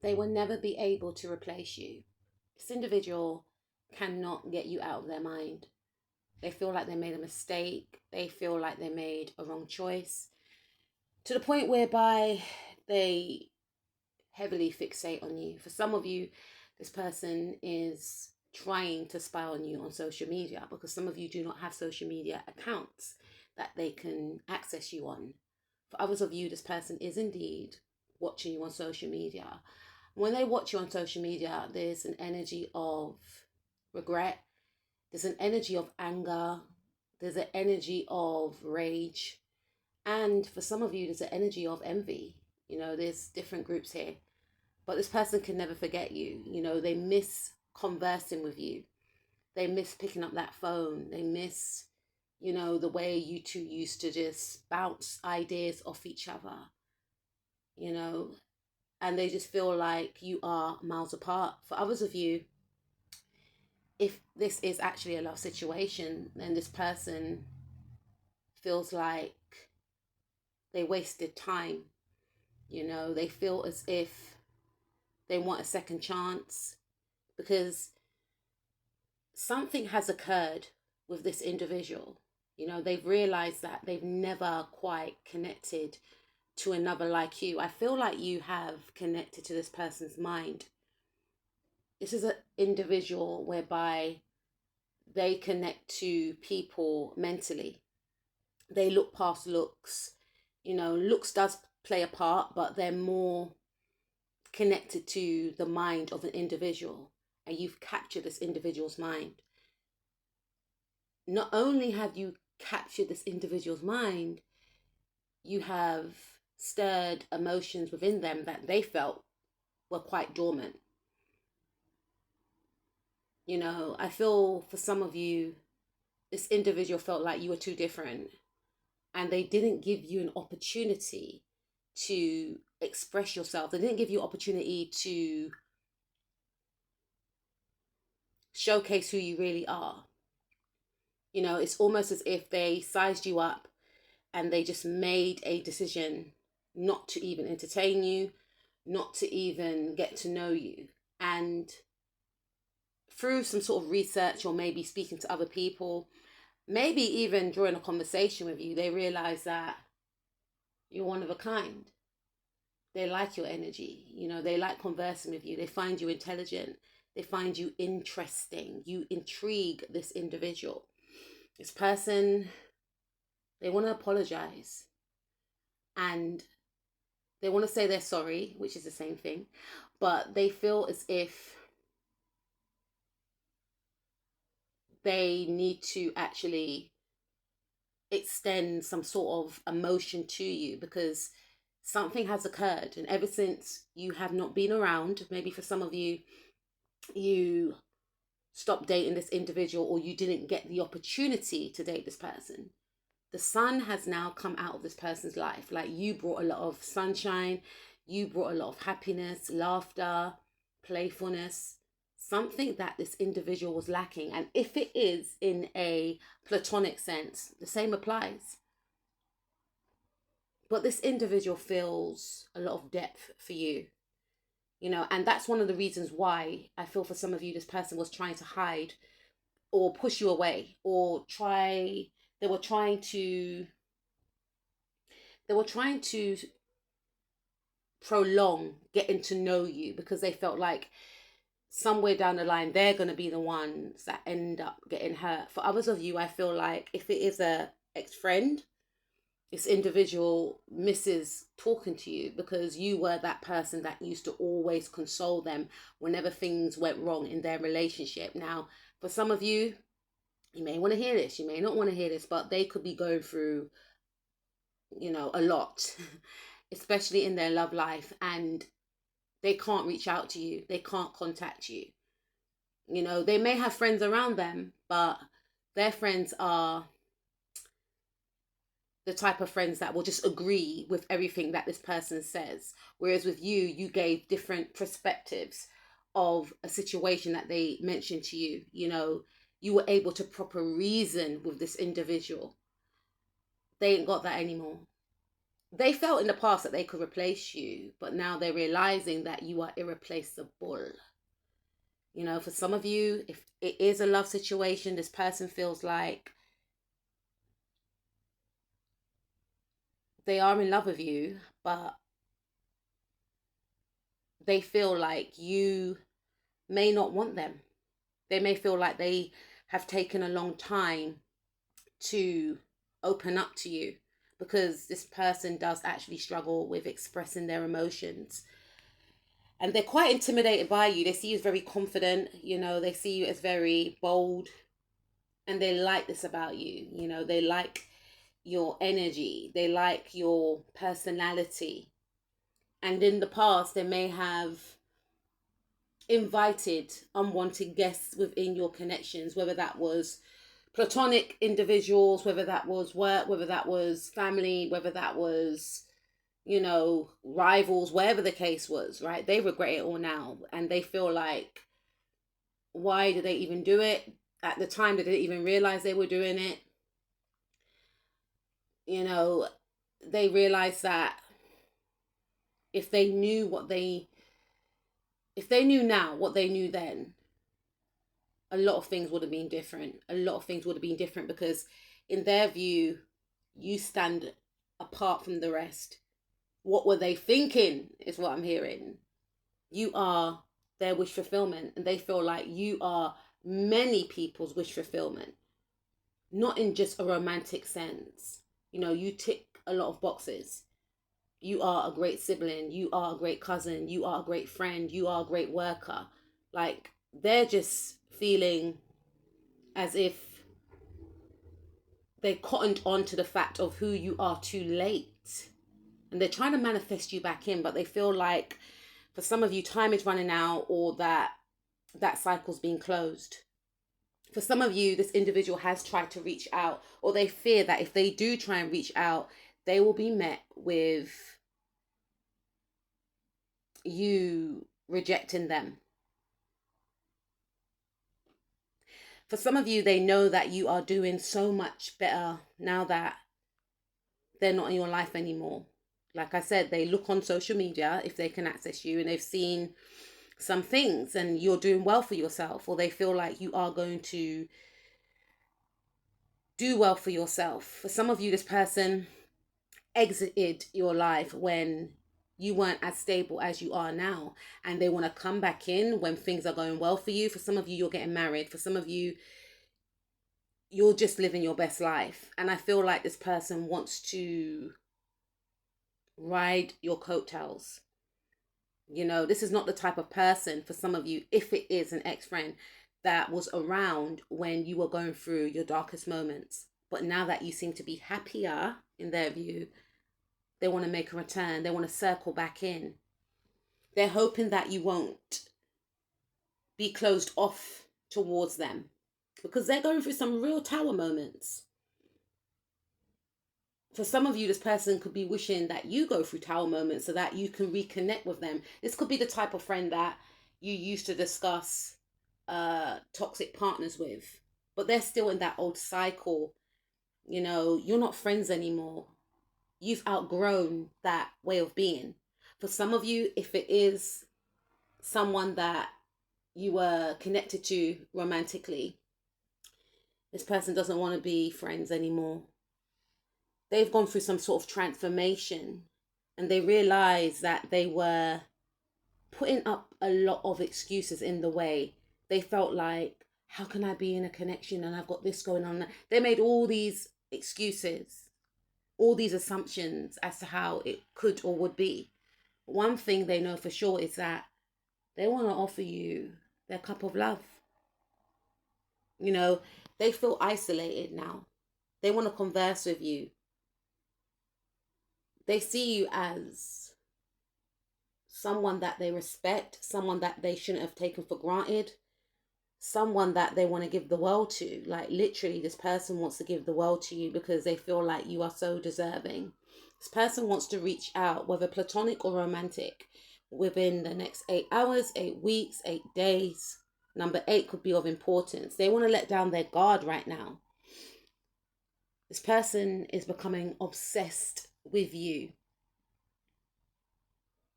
They will never be able to replace you. This individual cannot get you out of their mind. They feel like they made a mistake. They feel like they made a wrong choice, to the point whereby they heavily fixate on you. For some of you, this person is trying to spy on you on social media, because some of you do not have social media accounts that they can access you on. For others of you, this person is indeed watching you on social media. When they watch you on social media, there's an energy of regret, there's an energy of anger, there's an energy of rage, and for some of you, there's an energy of envy. There's different groups here. But this person can never forget you. They miss conversing with you. They miss picking up that phone. They miss, the way you two used to just bounce ideas off each other, and they just feel like you are miles apart. For others of you, if this is actually a love situation, then this person feels like they wasted time. They feel as if they want a second chance, because something has occurred with this individual. They've realized that they've never quite connected to another like you. I feel like you have connected to this person's mind. This is an individual whereby they connect to people mentally. They look past looks. Looks does play a part, but they're more connected to the mind of an individual, and you've captured this individual's mind. Not only have you captured this individual's mind, you have stirred emotions within them that they felt were quite dormant. I feel for some of you, this individual felt like you were too different, and they didn't give you an opportunity to express yourself. They didn't give you opportunity to showcase who you really are. It's almost as if they sized you up and they just made a decision not to even entertain you, not to even get to know you. And through some sort of research, or maybe speaking to other people, maybe even during a conversation with you, they realize that you're one of a kind. They like your energy. They like conversing with you. They find you intelligent. They find you interesting. You intrigue this individual. This person, they want to apologize. And they want to say they're sorry, which is the same thing. But they feel as if they need to actually extend some sort of emotion to you, because something has occurred. And ever since you have not been around, maybe for some of you, you stopped dating this individual, or you didn't get the opportunity to date this person, the sun has now come out of this person's life. Like, you brought a lot of sunshine, you brought a lot of happiness, laughter, playfulness, something that this individual was lacking. And if it is in a platonic sense, the same applies. But this individual feels a lot of depth for you. And that's one of the reasons why I feel for some of you, this person was trying to hide or push you away, or they were trying to prolong getting to know you, because they felt like somewhere down the line, they're going to be the ones that end up getting hurt. For others of you, I feel like if it is a ex-friend, this individual misses talking to you, because you were that person that used to always console them whenever things went wrong in their relationship. Now, for some of you, you may want to hear this, you may not want to hear this, but they could be going through, a lot, especially in their love life, and they can't reach out to you. They can't contact you. They may have friends around them, but their friends are the type of friends that will just agree with everything that this person says. Whereas with you, you gave different perspectives of a situation that they mentioned to you. You were able to proper reason with this individual. They ain't got that anymore. they felt in the past that they could replace you, but now they're realizing that you are irreplaceable. You know, for some of you, if it is a love situation, this person feels like they are in love with you, but they feel like you may not want them. They may feel like they have taken a long time to open up to you, because this person does actually struggle with expressing their emotions. And they're quite intimidated by you. They see you as very confident, you know, they see you as very bold, and they like this about you. You know, they like your energy, they like your personality. And in the past, they may have invited unwanted guests within your connections, whether that was platonic individuals, whether that was work, whether that was family, whether that was, you know, rivals, wherever the case was, right? They regret it all now, and they feel like, why did they even do it? At the time, they didn't even realize they were doing it. You know, they realize that if they knew if they knew now what they knew then, a lot of things would have been different. A lot of things would have been different, because in their view, you stand apart from the rest. What were they thinking is what I'm hearing. You are their wish fulfillment, and they feel like you are many people's wish fulfillment, not in just a romantic sense. You know, you tick a lot of boxes. You are a great sibling, you are a great cousin, you are a great friend, you are a great worker. Like, they're just feeling as if they cottoned on to the fact of who you are too late. And they're trying to manifest you back in, but they feel like for some of you, time is running out, or that cycle's being closed. For some of you, this individual has tried to reach out, or they fear that if they do try and reach out, they will be met with you rejecting them. For some of you, they know that you are doing so much better now that they're not in your life anymore. Like I said, they look on social media if they can access you, and they've seen some things and you're doing well for yourself, or they feel like you are going to do well for yourself. For some of you, this person exited your life when you weren't as stable as you are now, and they want to come back in when things are going well for you. For some of you, you're getting married. For some of you, you're just living your best life. And I feel like this person wants to ride your coattails. You know, this is not the type of person, for some of you, if it is an ex-friend, that was around when you were going through your darkest moments. But now that you seem to be happier, in their view, they want to make a return. They want to circle back in. They're hoping that you won't be closed off towards them, because they're going through some real tower moments. For some of you, this person could be wishing that you go through tower moments so that you can reconnect with them. This could be the type of friend that you used to discuss toxic partners with, but they're still in that old cycle. You know, you're not friends anymore. You've outgrown that way of being. For some of you, if it is someone that you were connected to romantically, this person doesn't want to be friends anymore. They've gone through some sort of transformation, and they realize that they were putting up a lot of excuses in the way. They felt like, how can I be in a connection and I've got this going on? They made all these excuses, all these assumptions as to how it could or would be. One thing they know for sure is that they want to offer you their cup of love. You know, they feel isolated now. They want to converse with you. They see you as someone that they respect, someone that they shouldn't have taken for granted, someone that they want to give the world to. Like, literally, this person wants to give the world to you because they feel like you are so deserving. This person wants to reach out, whether platonic or romantic, within the next 8 hours, 8 weeks, 8 days. Number 8 could be of importance. They want to let down their guard right now. This person is becoming obsessed with you.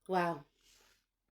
Wow.